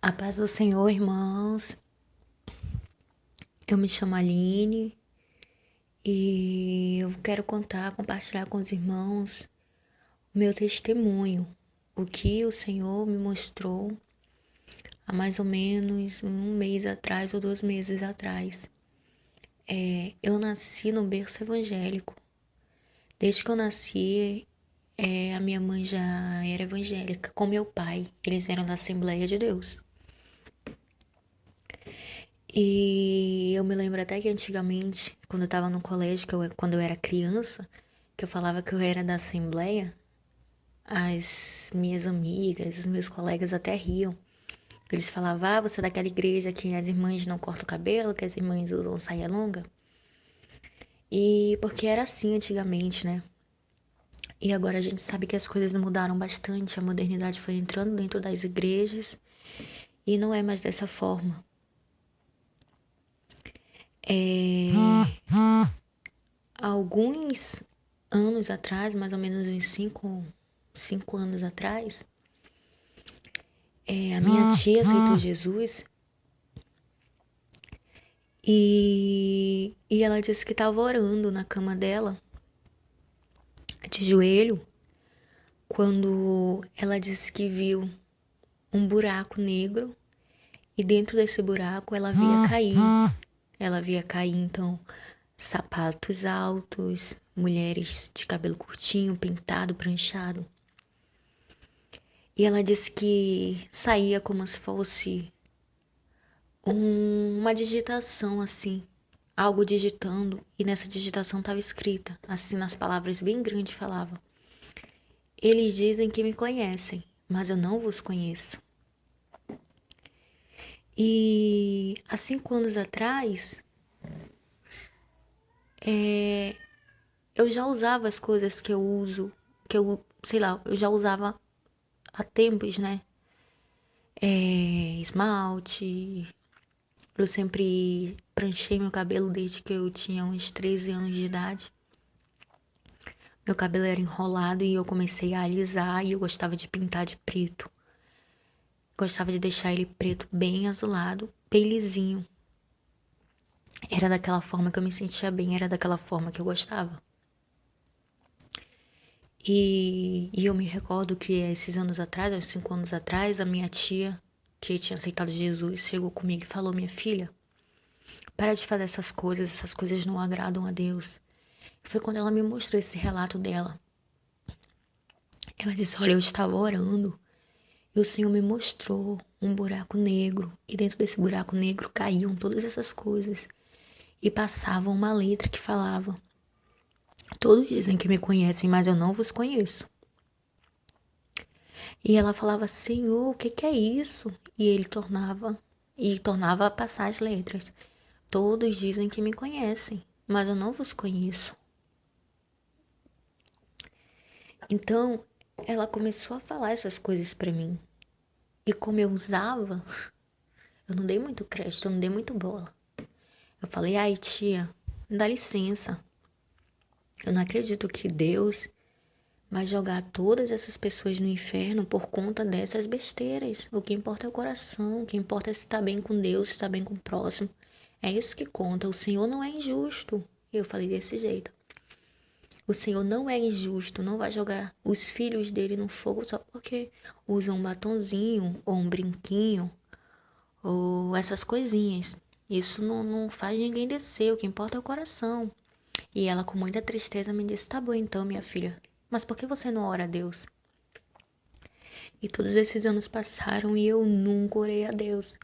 A paz do Senhor, irmãos. Eu me chamo Aline e eu quero compartilhar com os irmãos o meu testemunho, o que o Senhor me mostrou há mais ou menos um mês atrás ou 2 meses atrás. Eu nasci no berço evangélico. Desde que eu nasci, a minha mãe já era evangélica, com meu pai. Eles eram da Assembleia de Deus. E eu me lembro até que antigamente, quando eu tava no colégio, quando eu era criança, que eu falava que eu era da Assembleia, as minhas amigas, os meus colegas até riam. Eles falavam, você é daquela igreja que as irmãs não cortam o cabelo, que as irmãs usam saia longa. E porque era assim antigamente, né? E agora a gente sabe que as coisas mudaram bastante, a modernidade foi entrando dentro das igrejas e não é mais dessa forma. Alguns anos atrás, mais ou menos uns 5 anos atrás, a minha tia aceitou Jesus e ela disse que estava orando na cama dela, de joelho, quando ela disse que viu um buraco negro e dentro desse buraco ela via cair. Ela via cair, então, sapatos altos, mulheres de cabelo curtinho, pintado, pranchado. E ela disse que saía como se fosse uma digitação assim, algo digitando, e nessa digitação estava escrita, assim nas palavras bem grandes falava: Eles dizem que me conhecem, mas eu não vos conheço. E há 5 anos atrás, eu já usava as coisas que eu uso, sei lá, eu já usava há tempos, né? Esmalte. Eu sempre pranchei meu cabelo desde que eu tinha uns 13 anos de idade. Meu cabelo era enrolado e eu comecei a alisar e eu gostava de pintar de preto. Gostava de deixar ele preto bem azulado, bem lisinho. Era daquela forma que eu me sentia bem, era daquela forma que eu gostava. E eu me recordo que esses anos atrás, uns 5 anos atrás, a minha tia, que tinha aceitado Jesus, chegou comigo e falou: Minha filha, para de fazer essas coisas não agradam a Deus. Foi quando ela me mostrou esse relato dela. Ela disse: Olha, eu estava orando e o Senhor me mostrou um buraco negro. E dentro desse buraco negro caíam todas essas coisas. E passava uma letra que falava: Todos dizem que me conhecem, mas eu não vos conheço. E ela falava: Senhor, o que é isso? E ele tornava a passar as letras: Todos dizem que me conhecem, mas eu não vos conheço. Então, ela começou a falar essas coisas para mim. E como eu usava, eu não dei muito crédito, eu não dei muito bola. Eu falei: Ai, tia, dá licença. Eu não acredito que Deus vai jogar todas essas pessoas no inferno por conta dessas besteiras. O que importa é o coração, o que importa é se está bem com Deus, se está bem com o próximo. É isso que conta. O Senhor não é injusto. Eu falei desse jeito. O Senhor não é injusto, não vai jogar os filhos dele no fogo só porque usam um batonzinho ou um brinquinho ou essas coisinhas. Isso não faz ninguém descer, o que importa é o coração. E ela, com muita tristeza, me disse: Tá bom então, minha filha, mas por que você não ora a Deus? E todos esses anos passaram e eu nunca orei a Deus.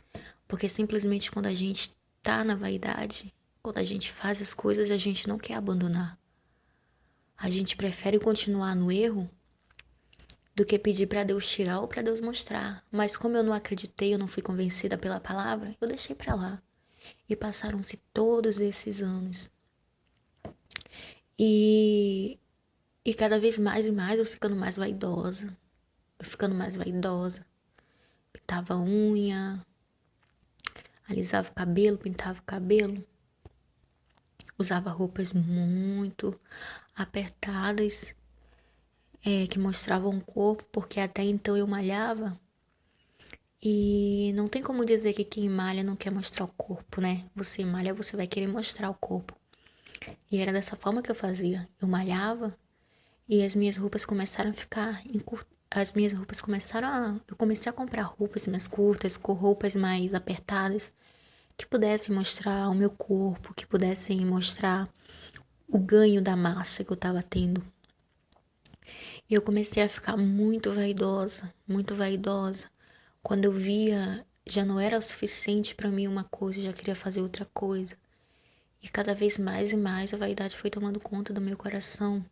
Porque simplesmente quando a gente tá na vaidade, quando a gente faz as coisas, a gente não quer abandonar. A gente prefere continuar no erro do que pedir para Deus tirar ou para Deus mostrar. Mas como eu não acreditei, eu não fui convencida pela palavra, eu deixei para lá. E passaram-se todos esses anos. E cada vez mais e mais eu ficando mais vaidosa. Eu ficando mais vaidosa. Pintava a unha, alisava o cabelo, pintava o cabelo. Usava roupas muito apertadas, que mostravam o corpo, porque até então eu malhava. E não tem como dizer que quem malha não quer mostrar o corpo, né? Você malha, você vai querer mostrar o corpo. E era dessa forma que eu fazia. Eu malhava e as minhas roupas começaram a ficar as minhas roupas começaram a... Eu comecei a comprar roupas mais curtas, com roupas mais apertadas, que pudessem mostrar o meu corpo, que pudessem mostrar o ganho da massa que eu tava tendo. E eu comecei a ficar muito vaidosa, muito vaidosa. Quando eu via, já não era o suficiente pra mim uma coisa, eu já queria fazer outra coisa. E cada vez mais e mais a vaidade foi tomando conta do meu coração.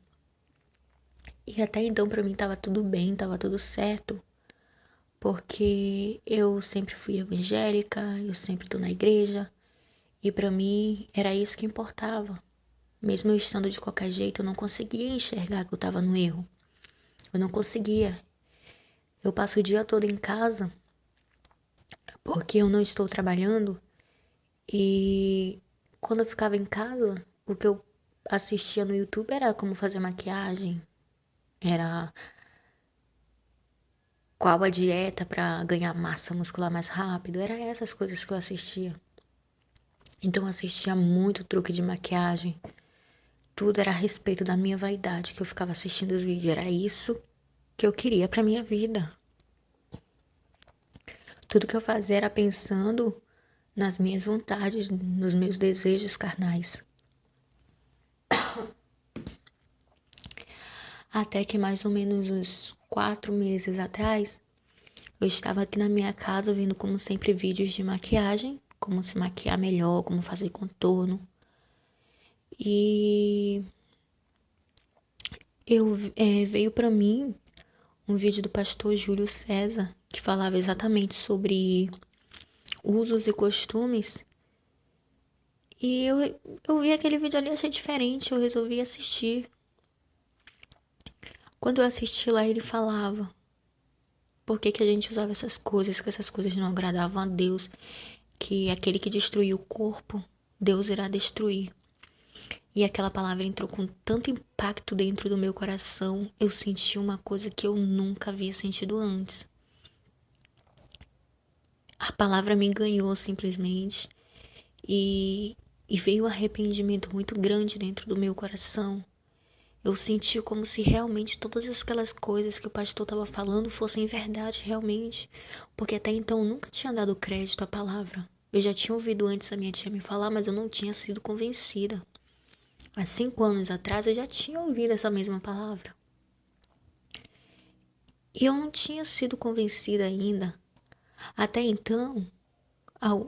E até então pra mim tava tudo bem, tava tudo certo, porque eu sempre fui evangélica, eu sempre tô na igreja, e pra mim era isso que importava. Mesmo eu estando de qualquer jeito, eu não conseguia enxergar que eu tava no erro. Eu não conseguia. Eu passo o dia todo em casa porque eu não estou trabalhando e quando eu ficava em casa, o que eu assistia no YouTube era como fazer maquiagem, era qual a dieta para ganhar massa muscular mais rápido, era essas coisas que eu assistia. Então eu assistia muito truque de maquiagem, tudo era a respeito da minha vaidade que eu ficava assistindo os vídeos, era isso que eu queria para minha vida. Tudo que eu fazia era pensando nas minhas vontades, nos meus desejos carnais. Até que mais ou menos uns 4 meses atrás, eu estava aqui na minha casa vendo, como sempre, vídeos de maquiagem, como se maquiar melhor, como fazer contorno. E veio para mim um vídeo do pastor Júlio César, que falava exatamente sobre usos e costumes. E eu vi aquele vídeo ali e achei diferente, eu resolvi assistir. Quando eu assisti lá, ele falava por que que a gente usava essas coisas, que essas coisas não agradavam a Deus, que aquele que destruiu o corpo, Deus irá destruir. E aquela palavra entrou com tanto impacto dentro do meu coração, eu senti uma coisa que eu nunca havia sentido antes. A palavra me ganhou simplesmente e, e veio um arrependimento muito grande dentro do meu coração. Eu senti como se realmente todas aquelas coisas que o pastor estava falando fossem verdade realmente, porque até então eu nunca tinha dado crédito à palavra. Eu já tinha ouvido antes a minha tia me falar, mas eu não tinha sido convencida. Há 5 anos atrás eu já tinha ouvido essa mesma palavra. E eu não tinha sido convencida ainda. Até então,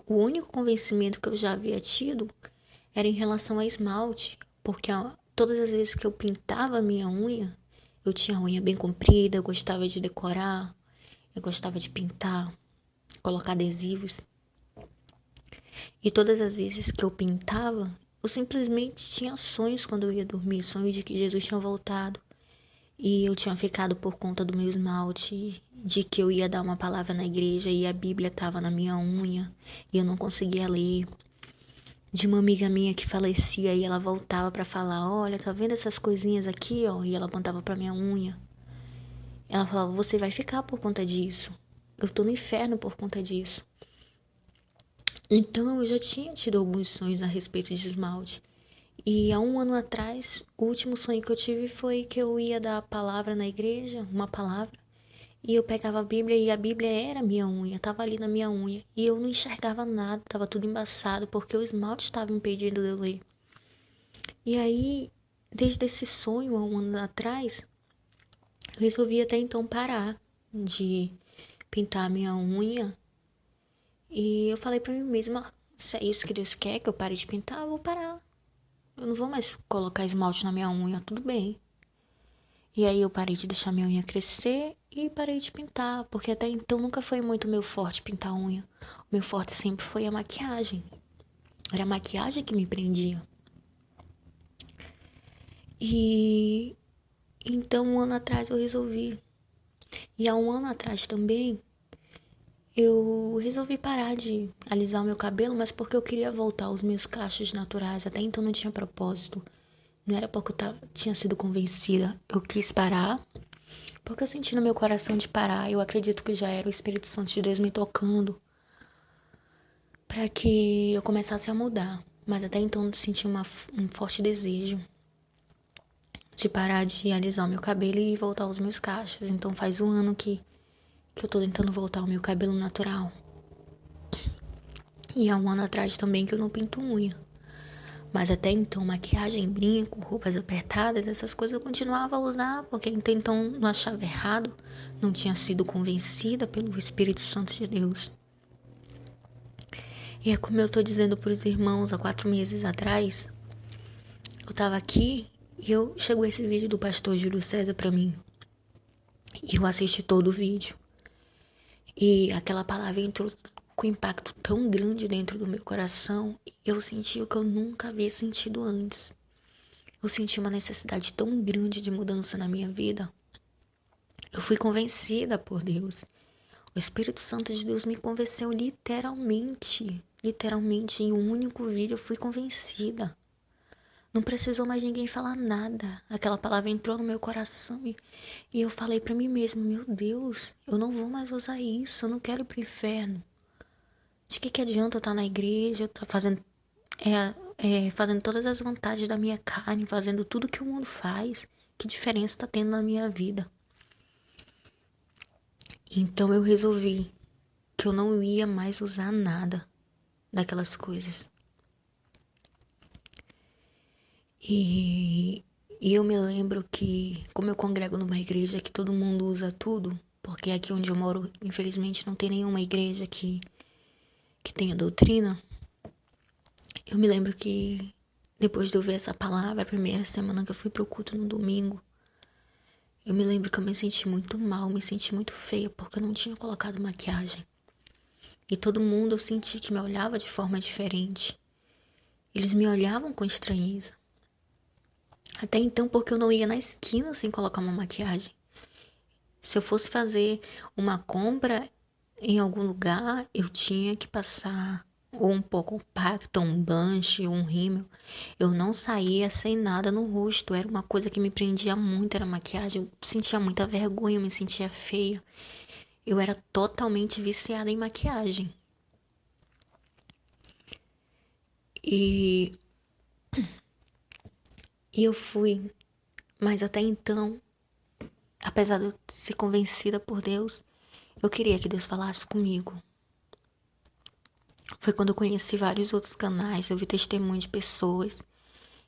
o único convencimento que eu já havia tido era em relação a esmalte, porque todas as vezes que eu pintava a minha unha, eu tinha a unha bem comprida, eu gostava de decorar, eu gostava de pintar, colocar adesivos. E todas as vezes que eu pintava, eu simplesmente tinha sonhos quando eu ia dormir, sonhos de que Jesus tinha voltado. E eu tinha ficado por conta do meu esmalte, de que eu ia dar uma palavra na igreja e a Bíblia estava na minha unha e eu não conseguia ler. De uma amiga minha que falecia e ela voltava para falar: Olha, tá vendo essas coisinhas aqui, ó? E ela apontava pra minha unha. Ela falava: Você vai ficar por conta disso. Eu tô no inferno por conta disso. Então eu já tinha tido alguns sonhos a respeito de esmalte. E há 1 ano atrás, o último sonho que eu tive foi que eu ia dar a palavra na igreja, uma palavra. E eu pegava a Bíblia e a Bíblia era minha unha, estava ali na minha unha. E eu não enxergava nada, estava tudo embaçado, porque o esmalte estava impedindo de eu ler. E aí, desde esse sonho, há 1 ano atrás, eu resolvi até então parar de pintar a minha unha. E eu falei pra mim mesma, se é isso que Deus quer, que eu pare de pintar, eu vou parar. Eu não vou mais colocar esmalte na minha unha, tudo bem. E aí eu parei de deixar minha unha crescer e parei de pintar, porque até então nunca foi muito meu forte pintar unha. O meu forte sempre foi a maquiagem. Era a maquiagem que me prendia. E então 1 ano atrás eu resolvi. E há 1 ano atrás também eu resolvi parar de alisar o meu cabelo, mas porque eu queria voltar aos meus cachos naturais. Até então não tinha propósito. Não era porque eu tinha sido convencida. Eu quis parar Porque eu senti no meu coração de parar. Eu acredito que já era o Espírito Santo de Deus me tocando para que eu começasse a mudar. Mas até então eu senti um forte desejo de parar de alisar o meu cabelo e voltar aos meus cachos. Então faz 1 ano que eu tô tentando voltar ao meu cabelo natural. E há 1 ano atrás também que eu não pinto unha. Mas até então, maquiagem, brinco, roupas apertadas, essas coisas eu continuava a usar, porque até então não achava errado, não tinha sido convencida pelo Espírito Santo de Deus. E é como eu tô dizendo pros irmãos há 4 meses atrás, eu tava aqui e chegou esse vídeo do pastor Júlio César pra mim. E eu assisti todo o vídeo. E aquela palavra entrou com impacto tão grande dentro do meu coração, eu senti o que eu nunca havia sentido antes. Eu senti uma necessidade tão grande de mudança na minha vida. Eu fui convencida por Deus. O Espírito Santo de Deus me convenceu literalmente. Literalmente, em um único vídeo eu fui convencida. Não precisou mais ninguém falar nada. Aquela palavra entrou no meu coração e eu falei pra mim mesma, meu Deus, eu não vou mais usar isso, eu não quero ir pro inferno. De que adianta eu estar na igreja, eu estar fazendo todas as vontades da minha carne, fazendo tudo que o mundo faz? Que diferença está tendo na minha vida? Então eu resolvi que eu não ia mais usar nada daquelas coisas. E eu me lembro que, como eu congrego numa igreja que todo mundo usa tudo, porque aqui onde eu moro, infelizmente, não tem nenhuma igreja que tenha doutrina. Eu me lembro que depois de eu ver essa palavra, a primeira semana que eu fui pro culto no domingo, eu me lembro que eu me senti muito mal, me senti muito feia, porque eu não tinha colocado maquiagem. E todo mundo eu senti que me olhava de forma diferente. Eles me olhavam com estranheza. Até então, porque eu não ia na esquina sem colocar uma maquiagem. Se eu fosse fazer uma compra em algum lugar, eu tinha que passar ou um pó compacto, um blush, um rímel. Eu não saía sem nada no rosto. Era uma coisa que me prendia muito, era maquiagem. Eu sentia muita vergonha, eu me sentia feia. Eu era totalmente viciada em maquiagem. E eu fui, mas até então, apesar de eu ser convencida por Deus, eu queria que Deus falasse comigo. Foi quando eu conheci vários outros canais, eu vi testemunho de pessoas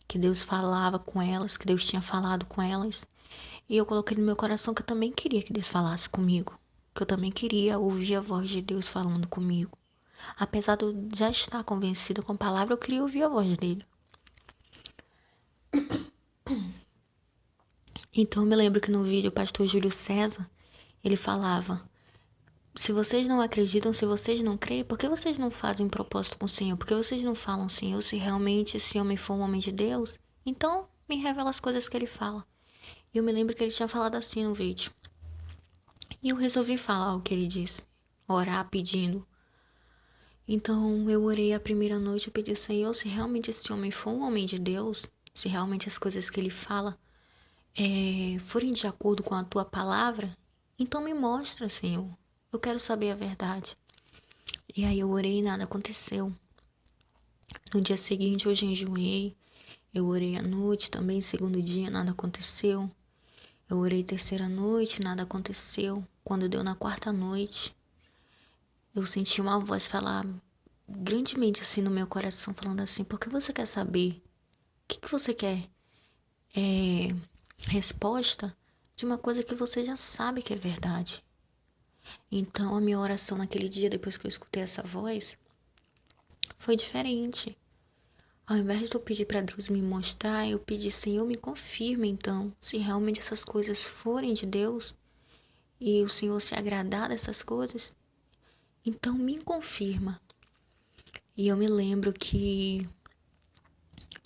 que Deus falava com elas, que Deus tinha falado com elas. E eu coloquei no meu coração que eu também queria que Deus falasse comigo. Que eu também queria ouvir a voz de Deus falando comigo. Apesar de eu já estar convencida com a palavra, eu queria ouvir a voz dele. Então eu me lembro que no vídeo o pastor Júlio César, ele falava: se vocês não acreditam, se vocês não creem, por que vocês não fazem propósito com o Senhor? Por que vocês não falam, Senhor, se realmente esse homem for um homem de Deus, então me revela as coisas que ele fala. E eu me lembro que ele tinha falado assim no vídeo. E eu resolvi falar o que ele disse, orar pedindo. Então eu orei a primeira noite e pedi, Senhor, se realmente esse homem for um homem de Deus, se realmente as coisas que ele fala forem de acordo com a tua palavra, então me mostra, Senhor. Eu quero saber a verdade. E aí eu orei e nada aconteceu. No dia seguinte eu jejuei, eu orei à noite também, segundo dia nada aconteceu. Eu orei terceira noite, nada aconteceu. Quando deu na quarta noite, eu senti uma voz falar grandemente assim no meu coração, falando assim, por que você quer saber? O que você quer? Resposta de uma coisa que você já sabe que é verdade. Então a minha oração naquele dia, depois que eu escutei essa voz, foi diferente. Ao invés de eu pedir para Deus me mostrar, eu pedi, Senhor, me confirme então, se realmente essas coisas forem de Deus e o Senhor se agradar dessas coisas, então me confirma. E eu me lembro que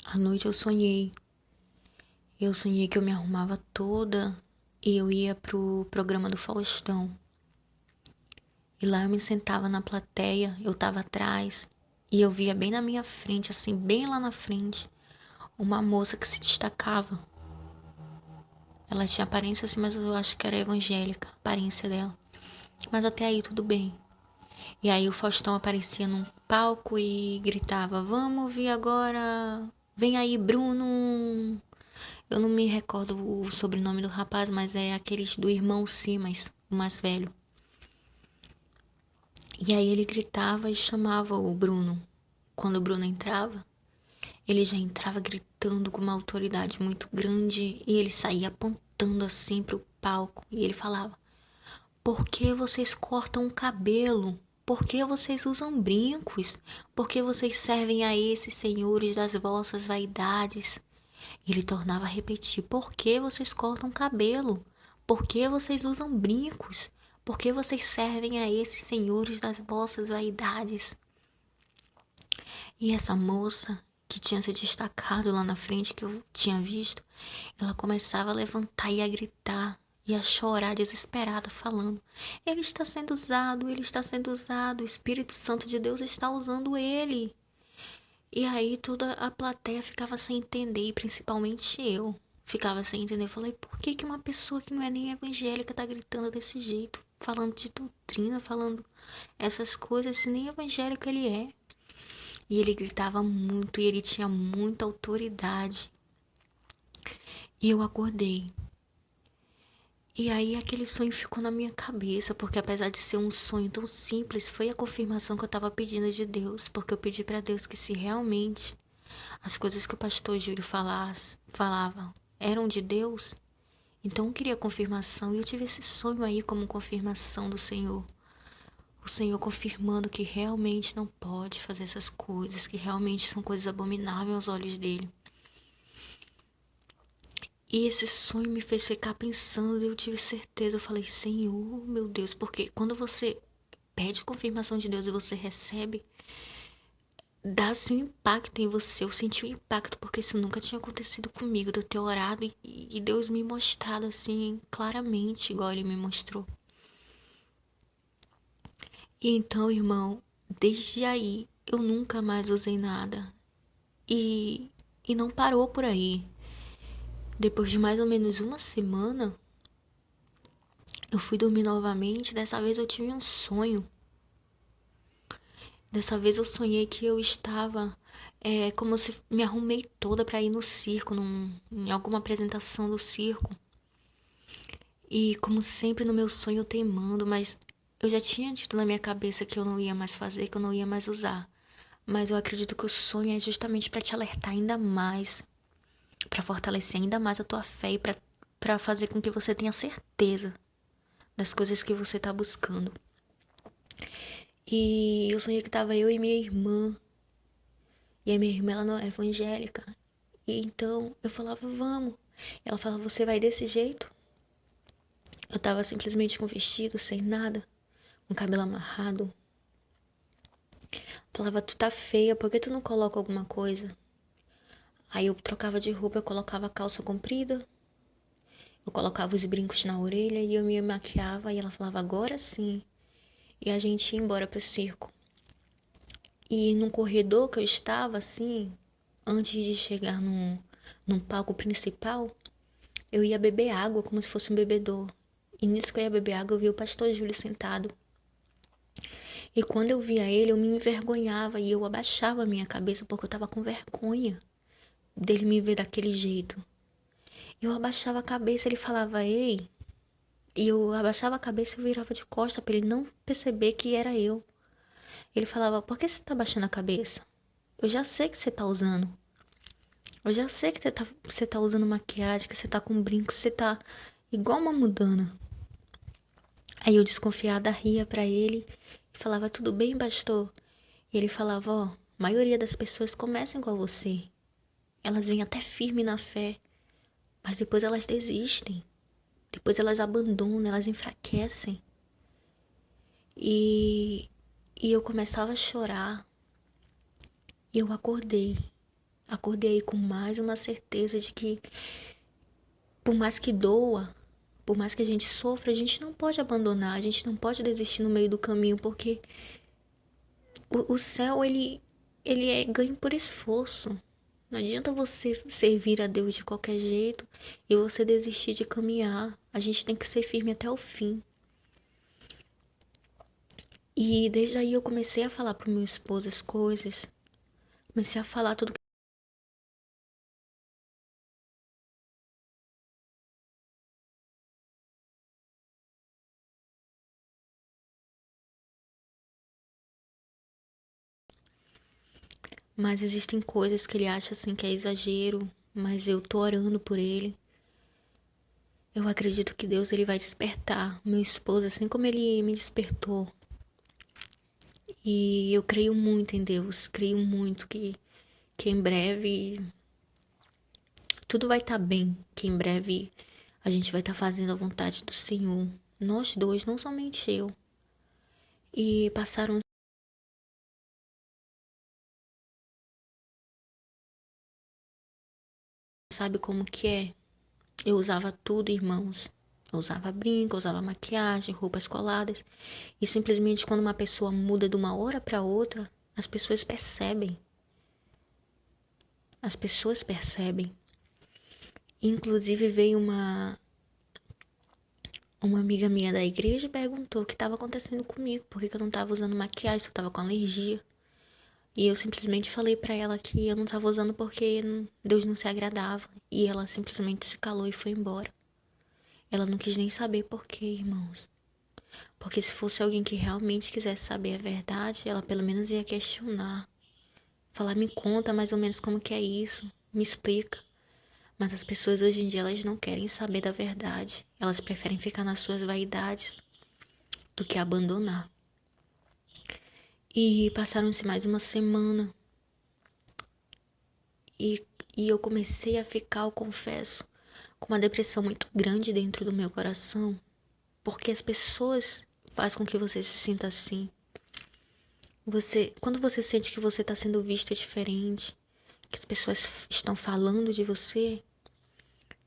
à noite eu sonhei. Eu sonhei que eu me arrumava toda e eu ia pro programa do Faustão. E lá eu me sentava na plateia, eu tava atrás e eu via bem na minha frente, assim, bem lá na frente, uma moça que se destacava. Ela tinha aparência assim, mas eu acho que era evangélica, a aparência dela. Mas até aí tudo bem. E aí o Faustão aparecia num palco e gritava: Vamos ver agora. Vem aí, Bruno. Eu não me recordo o sobrenome do rapaz, mas é aqueles do irmão Simas, o mais velho. E aí ele gritava e chamava o Bruno. Quando o Bruno entrava, ele já entrava gritando com uma autoridade muito grande e ele saía apontando assim pro palco e ele falava: Por que vocês cortam o cabelo? Por que vocês usam brincos? Por que vocês servem a esses senhores das vossas vaidades? Ele tornava a repetir: Por que vocês cortam o cabelo? Por que vocês usam brincos? Por que vocês servem a esses senhores das vossas vaidades? E essa moça que tinha se destacado lá na frente, que eu tinha visto, ela começava a levantar e a gritar e a chorar desesperada, falando: Ele está sendo usado, ele está sendo usado, o Espírito Santo de Deus está usando ele. E aí toda a plateia ficava sem entender, e principalmente eu ficava sem entender. Eu falei: por que que uma pessoa que não é nem evangélica tá gritando desse jeito, falando de doutrina, falando essas coisas, se nem evangélico ele é? E ele gritava muito e ele tinha muita autoridade. E eu acordei. E aí aquele sonho ficou na minha cabeça, porque apesar de ser um sonho tão simples, foi a confirmação que eu estava pedindo de Deus, porque eu pedi para Deus que se realmente as coisas que o pastor Júlio falava eram de Deus, então eu queria confirmação e eu tive esse sonho aí como confirmação do Senhor. O Senhor confirmando que realmente não pode fazer essas coisas, que realmente são coisas abomináveis aos olhos dele. E esse sonho me fez ficar pensando, e eu tive certeza, eu falei: Senhor, meu Deus, porque quando você pede confirmação de Deus e você recebe, dá-se um impacto em você. Eu senti um impacto porque isso nunca tinha acontecido comigo, de eu ter orado e Deus me mostrado assim claramente, igual ele me mostrou. E então, irmão, desde aí eu nunca mais usei nada. E, e não parou por aí. Depois de mais ou menos uma semana, eu fui dormir novamente. Dessa vez eu tive um sonho. Dessa vez eu sonhei que eu estava como se me arrumei toda para ir no circo, em alguma apresentação do circo. E como sempre no meu sonho eu teimando, mas eu já tinha dito na minha cabeça que eu não ia mais fazer, que eu não ia mais usar. Mas eu acredito que o sonho é justamente para te alertar ainda mais, para fortalecer ainda mais a tua fé e para fazer com que você tenha certeza das coisas que você tá buscando. E eu sonhei que tava eu e minha irmã. E a minha irmã, ela não é evangélica. E então eu falava: Vamos. Ela falava: Você vai desse jeito? Eu tava simplesmente com vestido, sem nada, com o cabelo amarrado. Falava: Tu tá feia, por que tu não coloca alguma coisa? Aí eu trocava de roupa, eu colocava a calça comprida, eu colocava os brincos na orelha e eu me maquiava. E ela falava: Agora sim. E a gente ia embora pro circo. E num corredor que eu estava, assim, antes de chegar num palco principal, eu ia beber água como se fosse um bebedouro. E nisso que eu ia beber água, eu vi o pastor Júlio sentado. E quando eu via ele, eu me envergonhava e eu abaixava a minha cabeça porque eu tava com vergonha dele me ver daquele jeito. Eu abaixava a cabeça, ele falava: Ei. E eu abaixava a cabeça e virava de costa para ele não perceber que era eu. Ele falava: Por que você tá abaixando a cabeça? Eu já sei que você tá usando. Eu já sei que você tá usando maquiagem, que você tá com brinco, que você tá igual uma mudana. Aí eu desconfiada ria pra ele e falava: Tudo bem, pastor? E ele falava: Ó, a maioria das pessoas começam igual você. Elas vêm até firme na fé, mas depois elas desistem. Depois elas abandonam, elas enfraquecem. E, e eu começava a chorar. E eu acordei. Acordei com mais uma certeza de que, por mais que doa, por mais que a gente sofra, a gente não pode abandonar, a gente não pode desistir no meio do caminho, porque o céu, ele é ganho por esforço. Não adianta você servir a Deus de qualquer jeito e você desistir de caminhar. A gente tem que ser firme até o fim. E desde aí eu comecei a falar pro meu esposo as coisas. Comecei a falar tudo. Mas existem coisas que ele acha assim que é exagero, mas eu tô orando por ele. Eu acredito que Deus ele vai despertar meu esposo assim como ele me despertou. E eu creio muito em Deus, creio muito que em breve tudo vai estar bem, que em breve a gente vai estar fazendo a vontade do Senhor. Nós dois, não somente eu. E passaram, sabe como que é? Eu usava tudo, irmãos. Eu usava brinco, eu usava maquiagem, roupas coladas. E simplesmente quando uma pessoa muda de uma hora para outra, as pessoas percebem. As pessoas percebem. Inclusive veio uma amiga minha da igreja e perguntou o que estava acontecendo comigo, por que eu não estava usando maquiagem, se eu estava com alergia. E eu simplesmente falei para ela que eu não estava usando porque Deus não se agradava. E ela simplesmente se calou e foi embora. Ela não quis nem saber por quê, irmãos. Porque se fosse alguém que realmente quisesse saber a verdade, ela pelo menos ia questionar. Falar, me conta mais ou menos como que é isso, me explica. Mas as pessoas hoje em dia, elas não querem saber da verdade. Elas preferem ficar nas suas vaidades do que abandonar. E passaram-se mais uma semana. E, e eu comecei a ficar, eu confesso, com uma depressão muito grande dentro do meu coração. Porque as pessoas fazem com que você se sinta assim. Quando você sente que você está sendo vista diferente, que as pessoas estão falando de você,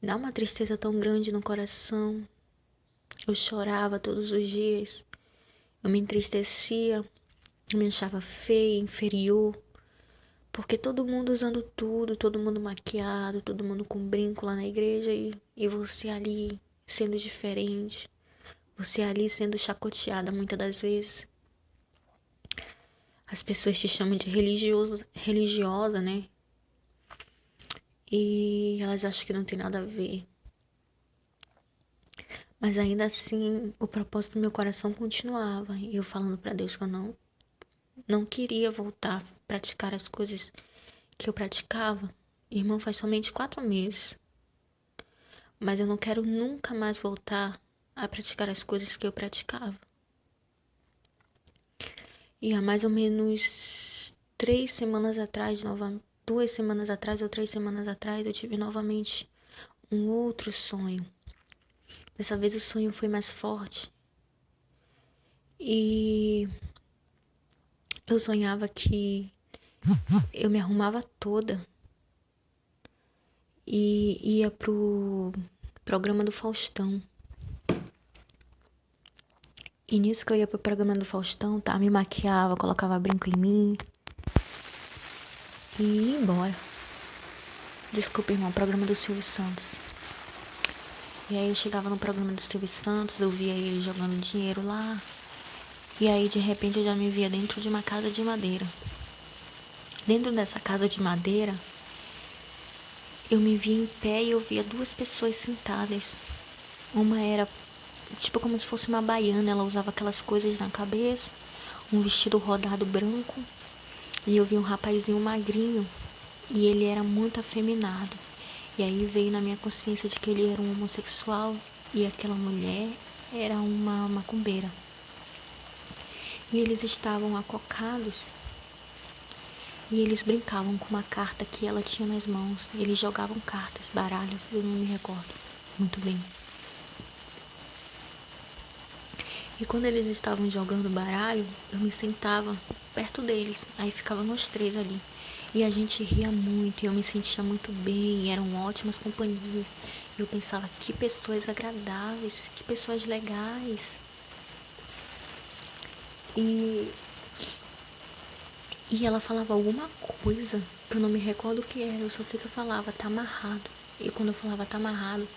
dá uma tristeza tão grande no coração. Eu chorava todos os dias, eu me entristecia, eu me achava feia, inferior, porque todo mundo usando tudo, todo mundo maquiado, todo mundo com brinco lá na igreja e você ali sendo diferente, você ali sendo chacoteada muitas das vezes. As pessoas te chamam de religiosa, né? E elas acham que não tem nada a ver. Mas ainda assim, o propósito do meu coração continuava. E eu falando pra Deus que eu não queria voltar a praticar as coisas que eu praticava. Irmão, faz somente 4 meses. Mas eu não quero nunca mais voltar a praticar as coisas que eu praticava. E há mais ou menos 3 semanas atrás, 2 semanas atrás ou 3 semanas atrás, eu tive novamente um outro sonho. Dessa vez o sonho foi mais forte. E eu sonhava que eu me arrumava toda e ia pro programa do Faustão. E nisso que eu ia pro programa do Faustão, tá? Me maquiava, colocava brinco em mim e ia embora. Desculpa, irmão, programa do Silvio Santos. E aí eu chegava no programa do Silvio Santos, eu via ele jogando dinheiro lá. E aí de repente eu já me via dentro de uma casa de madeira. Dentro dessa casa de madeira, eu me via em pé e eu via 2 pessoas sentadas. Uma era tipo como se fosse uma baiana, ela usava aquelas coisas na cabeça, um vestido rodado branco. E eu vi um rapazinho magrinho e ele era muito afeminado. E aí veio na minha consciência de que ele era um homossexual e aquela mulher era uma macumbeira. E eles estavam acocados e eles brincavam com uma carta que ela tinha nas mãos. Eles jogavam cartas, baralhos, eu não me recordo muito bem. E quando eles estavam jogando baralho, eu me sentava perto deles. Aí ficavam nós 3 ali. E a gente ria muito, e eu me sentia muito bem, e eram ótimas companhias. Eu pensava, que pessoas agradáveis, que pessoas legais. E E ela falava alguma coisa que eu não me recordo o que era. Eu só sei que eu falava, tá amarrado. E quando eu falava, tá amarrado,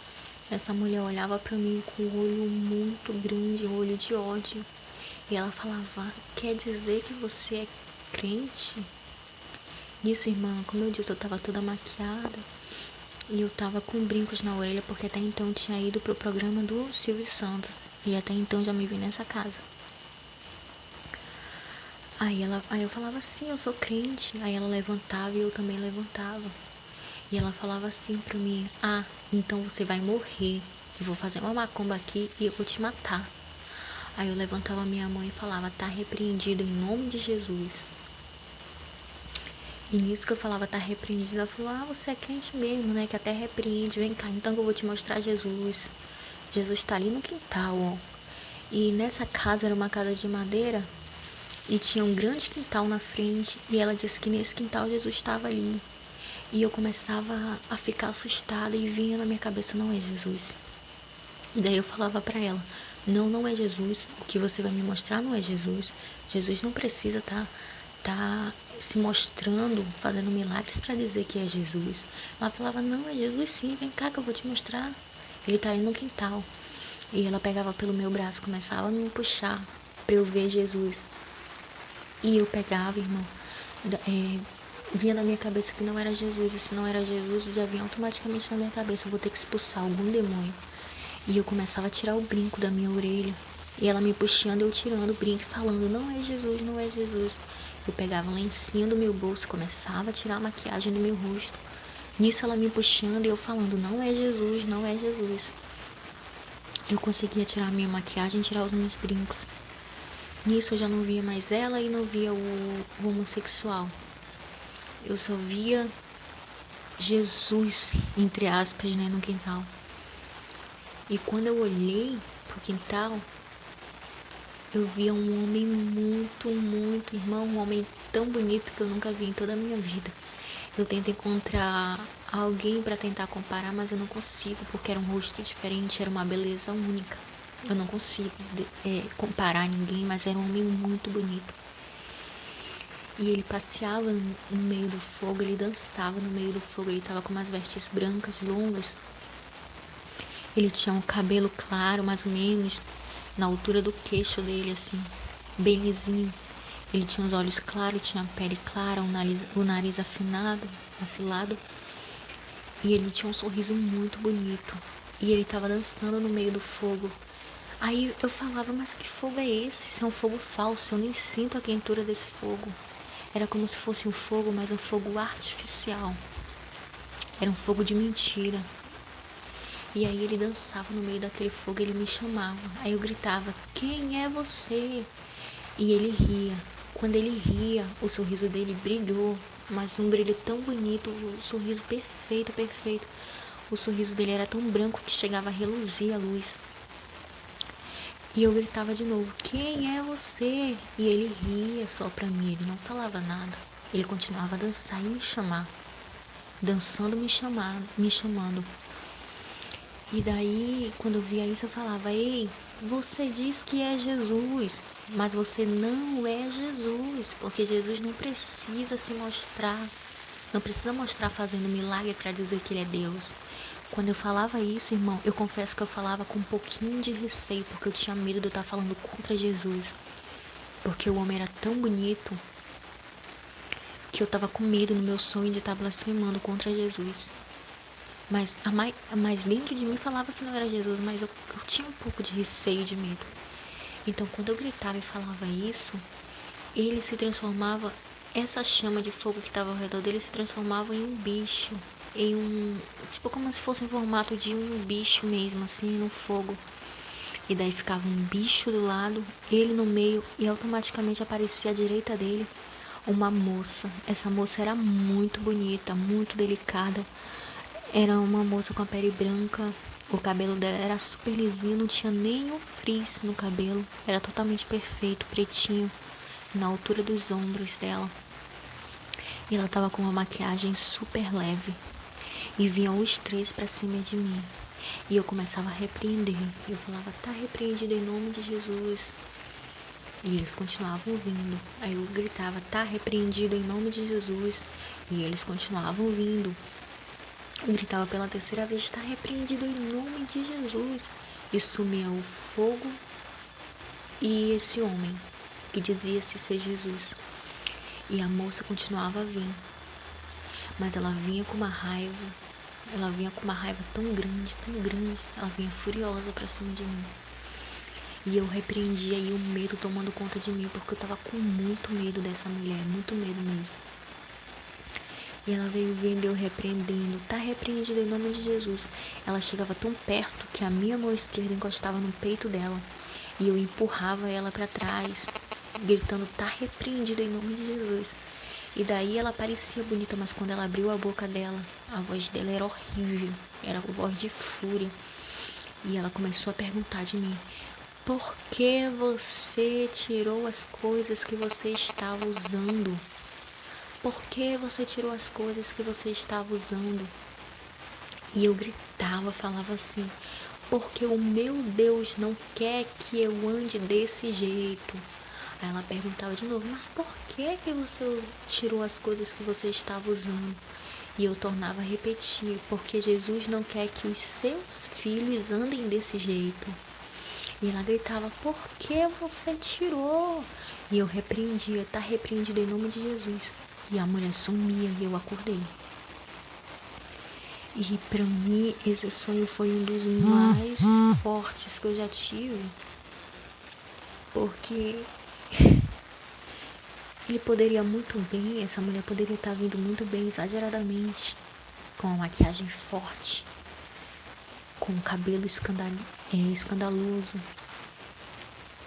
essa mulher olhava pra mim com um olho muito grande, um olho de ódio. E ela falava, quer dizer que você é crente? Nisso, irmã, como eu disse, eu tava toda maquiada. E eu tava com brincos na orelha, porque até então eu tinha ido pro programa do Silvio Santos. E até então já me vi nessa casa. Aí eu falava assim, eu sou crente. Aí ela levantava e eu também levantava. E ela falava assim pra mim, então você vai morrer. Eu vou fazer uma macumba aqui e eu vou te matar. Aí eu levantava minha mão e falava, tá repreendido em nome de Jesus. E nisso que eu falava, tá repreendido, ela falou, você é crente mesmo, né, que até repreende, vem cá, então que eu vou te mostrar Jesus. Jesus tá ali no quintal, ó. E nessa casa era uma casa de madeira e tinha um grande quintal na frente. E ela disse que nesse quintal Jesus estava ali. E eu começava a ficar assustada e vinha na minha cabeça, não é Jesus. E daí eu falava pra ela, não é Jesus, o que você vai me mostrar não é Jesus. Jesus não precisa tá se mostrando, fazendo milagres pra dizer que é Jesus. Ela falava, não, é Jesus sim, vem cá que eu vou te mostrar. Ele tá ali no quintal. E ela pegava pelo meu braço, começava a me puxar pra eu ver Jesus. E eu pegava, irmão, vinha na minha cabeça que não era Jesus. E se não era Jesus, já vinha automaticamente na minha cabeça, eu vou ter que expulsar algum demônio. E eu começava a tirar o brinco da minha orelha. E ela me puxando, eu tirando o brinco, falando, não é Jesus, não é Jesus. Eu pegava o lencinho do meu bolso, começava a tirar a maquiagem do meu rosto. Nisso ela me puxando e eu falando, não é Jesus, não é Jesus. Eu conseguia tirar a minha maquiagem e tirar os meus brincos. Nisso eu já não via mais ela e não via o homossexual. Eu só via Jesus, entre aspas, né, no quintal. E quando eu olhei pro quintal, eu via um homem muito, irmão, um homem tão bonito que eu nunca vi em toda a minha vida. Eu tento encontrar alguém para tentar comparar, mas eu não consigo, porque era um rosto diferente, era uma beleza única. Eu não consigo comparar ninguém, mas era um homem muito bonito. E ele passeava no meio do fogo, ele dançava no meio do fogo, ele estava com umas vestes brancas, longas. Ele tinha um cabelo claro, mais ou menos, na altura do queixo dele, assim, bem lisinho. Ele tinha os olhos claros, tinha a pele clara, o nariz afilado. E ele tinha um sorriso muito bonito. E ele estava dançando no meio do fogo. Aí eu falava, mas que fogo é esse? Isso é um fogo falso, eu nem sinto a quentura desse fogo. Era como se fosse um fogo, mas um fogo artificial. Era um fogo de mentira. E aí ele dançava no meio daquele fogo, ele me chamava. Aí eu gritava, quem é você? E ele ria. Quando ele ria, o sorriso dele brilhou, mas um brilho tão bonito, um sorriso perfeito, perfeito. O sorriso dele era tão branco que chegava a reluzir a luz. E eu gritava de novo, quem é você? E ele ria só pra mim, ele não falava nada. Ele continuava a dançar e me chamar. Dançando, me chamando. E daí, quando eu via isso, eu falava, ei, você diz que é Jesus, mas você não é Jesus, porque Jesus não precisa se mostrar, não precisa mostrar fazendo milagre para dizer que ele é Deus. Quando eu falava isso, irmão, eu confesso que eu falava com um pouquinho de receio, porque eu tinha medo de eu estar falando contra Jesus, porque o homem era tão bonito que eu estava com medo no meu sonho de estar blasfemando contra Jesus. Mas dentro de mim falava que não era Jesus, mas eu tinha um pouco de receio, de medo. Então, quando eu gritava e falava isso, ele se transformava, essa chama de fogo que estava ao redor dele se transformava em um bicho, tipo como se fosse em formato de um bicho mesmo, assim, no fogo. E daí ficava um bicho do lado, ele no meio, e automaticamente aparecia à direita dele uma moça. Essa moça era muito bonita, muito delicada. Era uma moça com a pele branca, o cabelo dela era super lisinho, não tinha nenhum frizz no cabelo, era totalmente perfeito, pretinho, na altura dos ombros dela. E ela tava com uma maquiagem super leve, e vinham os três pra cima de mim. E eu começava a repreender, eu falava, tá repreendido em nome de Jesus. E eles continuavam vindo. Aí eu gritava, tá repreendido em nome de Jesus. E eles continuavam vindo. Eu gritava pela terceira vez, tá repreendido em nome de Jesus. E sumia o fogo e esse homem, que dizia-se ser Jesus. E a moça continuava a vir. Mas ela vinha com uma raiva. Ela vinha com uma raiva tão grande, tão grande. Ela vinha furiosa pra cima de mim. E eu repreendia e o medo tomando conta de mim, porque eu tava com muito medo dessa mulher, muito medo mesmo. E ela veio vendo eu repreendendo, tá repreendida em nome de Jesus. Ela chegava tão perto que a minha mão esquerda encostava no peito dela. E eu empurrava ela pra trás, gritando, tá repreendida em nome de Jesus. E daí ela parecia bonita, mas quando ela abriu a boca dela, a voz dela era horrível, era a voz de fúria. E ela começou a perguntar de mim, por que você tirou as coisas que você estava usando? Por que você tirou as coisas que você estava usando? E eu gritava, falava assim, porque o meu Deus não quer que eu ande desse jeito. Aí ela perguntava de novo, mas por que você tirou as coisas que você estava usando? E eu tornava a repetir, porque Jesus não quer que os seus filhos andem desse jeito. E ela gritava, por que você tirou? E eu repreendia, tá repreendido em nome de Jesus. E a mulher sumia e eu acordei. E pra mim esse sonho foi um dos mais fortes que eu já tive. Porque ele poderia muito bem, essa mulher poderia estar vindo muito bem, exageradamente, com uma maquiagem forte, com um cabelo escandaloso,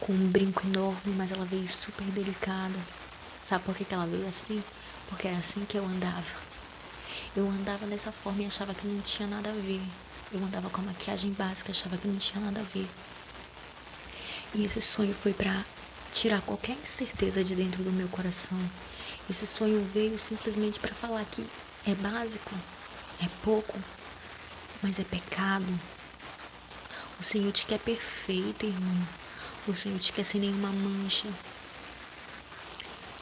com um brinco enorme, mas ela veio super delicada. Sabe por que ela veio assim? Porque era assim que eu andava. Eu andava dessa forma e achava que não tinha nada a ver. Eu andava com a maquiagem básica, achava que não tinha nada a ver. E esse sonho foi pra tirar qualquer incerteza de dentro do meu coração. Esse sonho veio simplesmente para falar que é básico, é pouco, mas é pecado. O Senhor te quer perfeito, irmão. O Senhor te quer sem nenhuma mancha.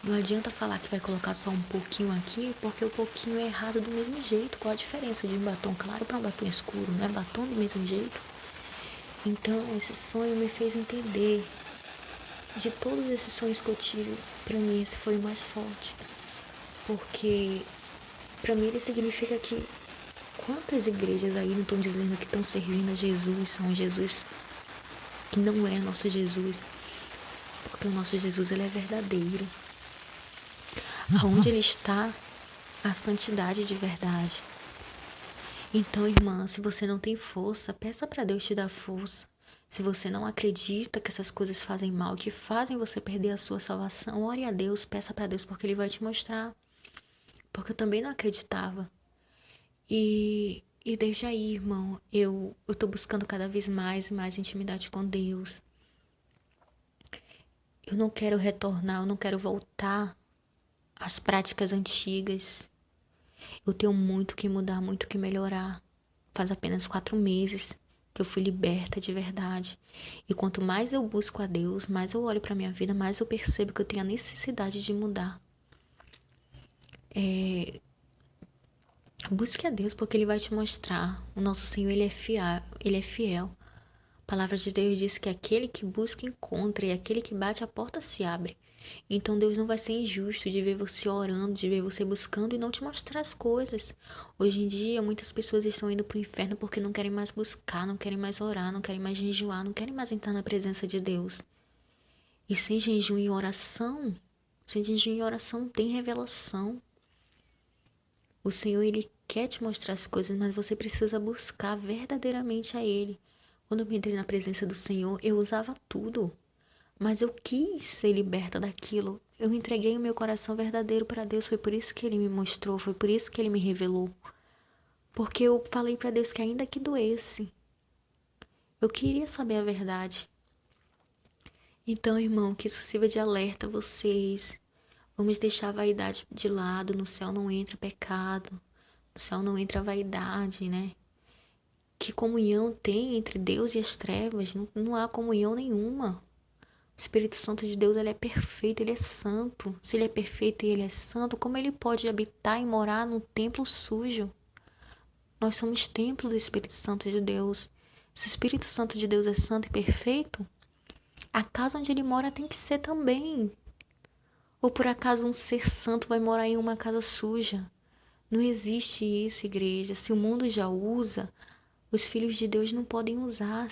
Não adianta falar que vai colocar só um pouquinho aqui, porque o pouquinho é errado do mesmo jeito. Qual a diferença de um batom claro para um batom escuro? Não é batom do mesmo jeito? Então, esse sonho me fez entender. De todos esses sonhos que eu tive, para mim esse foi o mais forte. Porque para mim ele significa que quantas igrejas aí não estão dizendo que estão servindo a Jesus, são um Jesus que não é nosso Jesus. Porque o nosso Jesus ele é verdadeiro. Aonde ele está, a santidade de verdade. Então, irmã, se você não tem força, peça para Deus te dar força. Se você não acredita que essas coisas fazem mal, que fazem você perder a sua salvação, ore a Deus, peça para Deus, porque Ele vai te mostrar. Porque eu também não acreditava. E desde aí, irmão, eu tô buscando cada vez mais e mais intimidade com Deus. Eu não quero retornar, eu não quero voltar às práticas antigas. Eu tenho muito que mudar, muito que melhorar. Faz apenas 4 meses que eu fui liberta de verdade. E quanto mais eu busco a Deus, mais eu olho para minha vida, mais eu percebo que eu tenho a necessidade de mudar. Busque a Deus porque Ele vai te mostrar. O nosso Senhor, Ele é fiel. Ele é fiel. A palavra de Deus diz que aquele que busca encontra e aquele que bate a porta se abre. Então Deus não vai ser injusto de ver você orando, de ver você buscando e não te mostrar as coisas. Hoje em dia, muitas pessoas estão indo para o inferno porque não querem mais buscar, não querem mais orar, não querem mais jejuar, não querem mais entrar na presença de Deus. E sem jejum e oração, sem jejum e oração tem revelação. O Senhor, Ele quer te mostrar as coisas, mas você precisa buscar verdadeiramente a Ele. Quando eu entrei na presença do Senhor, eu usava tudo. Mas eu quis ser liberta daquilo. Eu entreguei o meu coração verdadeiro para Deus. Foi por isso que Ele me mostrou, foi por isso que Ele me revelou. Porque eu falei para Deus que ainda que doesse, eu queria saber a verdade. Então, irmão, que isso sirva de alerta a vocês. Vamos deixar a vaidade de lado. No céu não entra pecado. No céu não entra vaidade, né? Que comunhão tem entre Deus e as trevas? Não há comunhão nenhuma. Espírito Santo de Deus, ele é perfeito, ele é santo. Se ele é perfeito e ele é santo, como ele pode habitar e morar num templo sujo? Nós somos templo do Espírito Santo de Deus. Se o Espírito Santo de Deus é santo e perfeito, a casa onde ele mora tem que ser também. Ou por acaso um ser santo vai morar em uma casa suja? Não existe isso, igreja. Se o mundo já usa, os filhos de Deus não podem usar.